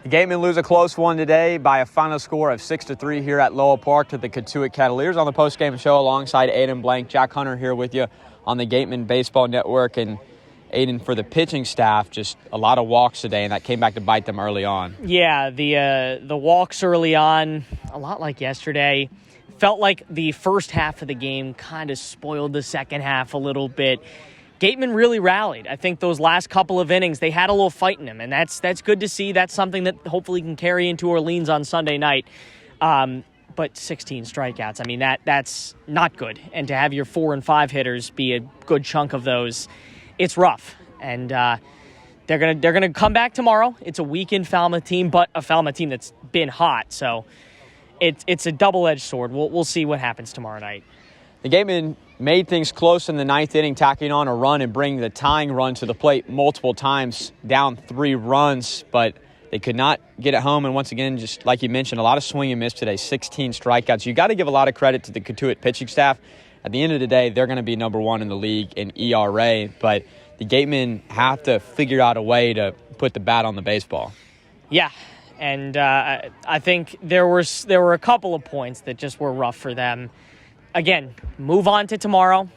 The Gatemen lose a close one today by a final score of 6-3 here at Lowell Park to the Cotuit Kettleers. On the postgame show alongside Aiden, Blanc, Jack Hunter here with you on the Gatemen Baseball Network. And Aiden, for the pitching staff, just a lot of walks today, and that came back to bite them early on. Yeah, the walks early on, a lot like yesterday. Felt like the first half of the game kind of spoiled the second half a little bit. Gatemen really rallied. I think those last couple of innings, they had a little fight in them, and that's good to see. That's something that hopefully can carry into Orleans on Sunday night. But 16 strikeouts, I mean, that's not good. And to have your 4 and 5 hitters be a good chunk of those, it's rough. And they're gonna come back tomorrow. It's a weakened Falmouth team, but a Falmouth team that's been hot. So it's a double-edged sword. We'll see what happens tomorrow night. The Gatemen made things close in the ninth inning, tacking on a run and bringing the tying run to the plate multiple times, down 3 runs, but they could not get it home. And once again, just like you mentioned, a lot of swing and miss today, 16 strikeouts. You got to give a lot of credit to the Cotuit pitching staff. At the end of the day, they're going to be number 1 in the league in ERA, but the Gatemen have to figure out a way to put the bat on the baseball. Yeah, and I think there were a couple of points that just were rough for them. Again, move on to tomorrow.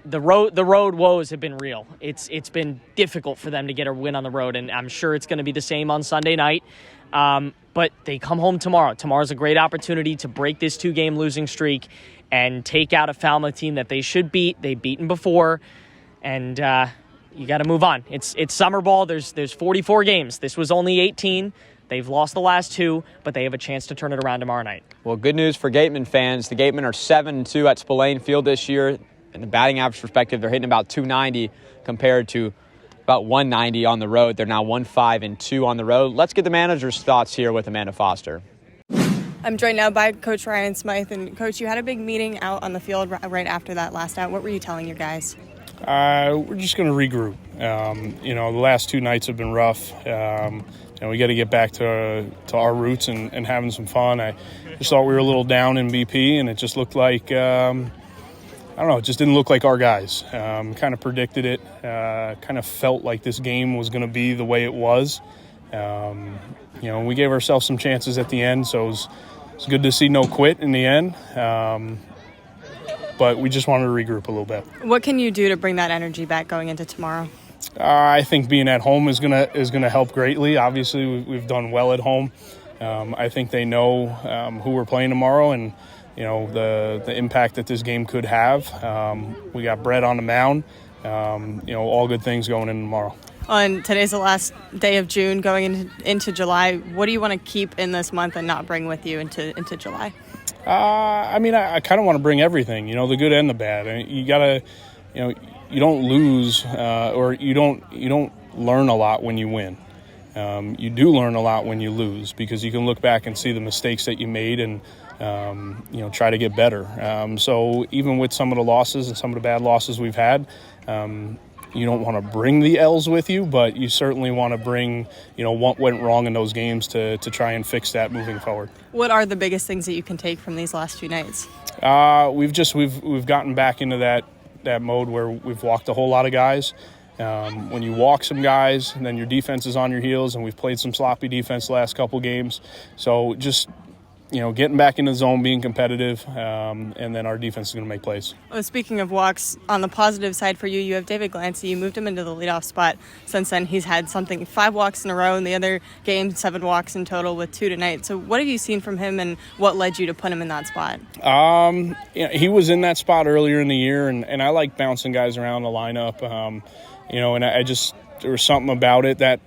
The road woes have been real. It's been difficult for them to get a win on the road, and I'm sure it's going to be the same on Sunday night. But they come home tomorrow. Tomorrow's a great opportunity to break this 2-game losing streak and take out a Falmouth team that they should beat. They've beaten before, and you got to move on. It's summer ball. There's 44 games. This was only 18. They've lost the last 2, but they have a chance to turn it around tomorrow night. Well, good news for Gatemen fans. The Gatemen are 7-2 at Spillane Field this year. In the batting average perspective, they're hitting about 290 compared to about 190 on the road. They're now 1-5-2 on the road. Let's get the manager's thoughts here with Amanda Foster. I'm joined now by Coach Ryan Smyth. And, Coach, you had a big meeting out on the field right after that last out. What were you telling your guys? We're just going to regroup. The last 2 nights have been rough. We got to get back to our roots and having some fun. I just thought we were a little down in BP, and it just looked like, it just didn't look like our guys. Kind of predicted it. Kind of felt like this game was going to be the way it was. We gave ourselves some chances at the end, so it was good to see no quit in the end. But we just wanted to regroup a little bit. What can you do to bring that energy back going into tomorrow? I think being at home is gonna help greatly. Obviously, we've done well at home. I think they know who we're playing tomorrow, and the impact that this game could have. We got Brett on the mound. All good things going in tomorrow. And today's the last day of June, going into July. What do you want to keep in this month and not bring with you into July? I kind of want to bring everything. The good and the bad. I mean, you gotta, you don't lose or you don't learn a lot when you win. You do learn a lot when you lose, because you can look back and see the mistakes that you made and try to get better. So even with some of the losses and some of the bad losses we've had, you don't want to bring the L's with you, but you certainly want to bring what went wrong in those games to try and fix that moving forward. What are the biggest things that you can take from these last 2 nights? We've gotten back into that mode where we've walked a whole lot of guys. When you walk some guys, and then your defense is on your heels, and we've played some sloppy defense the last couple games. So just getting back in the zone, being competitive, and then our defense is going to make plays. Well, speaking of walks, on the positive side for you, you have David Glancy. You moved him into the leadoff spot. Since then, he's had 5 walks in a row. In the other game, 7 walks in total with 2 tonight. So what have you seen from him, and what led you to put him in that spot? He was in that spot earlier in the year, and I like bouncing guys around the lineup. And I just, there was something about it that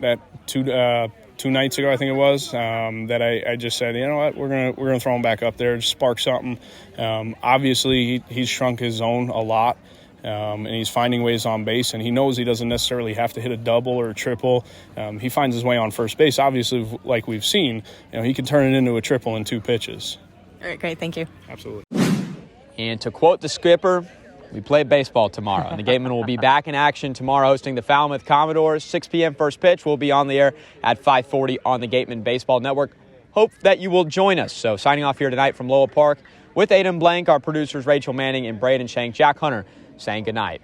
2 nights ago, I think it was, that I just said, you know what, we're gonna throw him back up there, just spark something. Obviously, he's shrunk his zone a lot, and he's finding ways on base, and he knows he doesn't necessarily have to hit a double or a triple. He finds his way on first base. Obviously, like we've seen, he can turn it into a triple in 2 pitches. All right, great, thank you. Absolutely. And to quote the skipper, we play baseball tomorrow, and the Gatemen will be back in action tomorrow hosting the Falmouth Commodores. 6 p.m. first pitch. We'll be on the air at 5:40 on the Gatemen Baseball Network. Hope that you will join us. So signing off here tonight from Lowell Park with Aiden Blanc, our producers Rachel Manning and Braden Shank, Jack Hunter saying goodnight.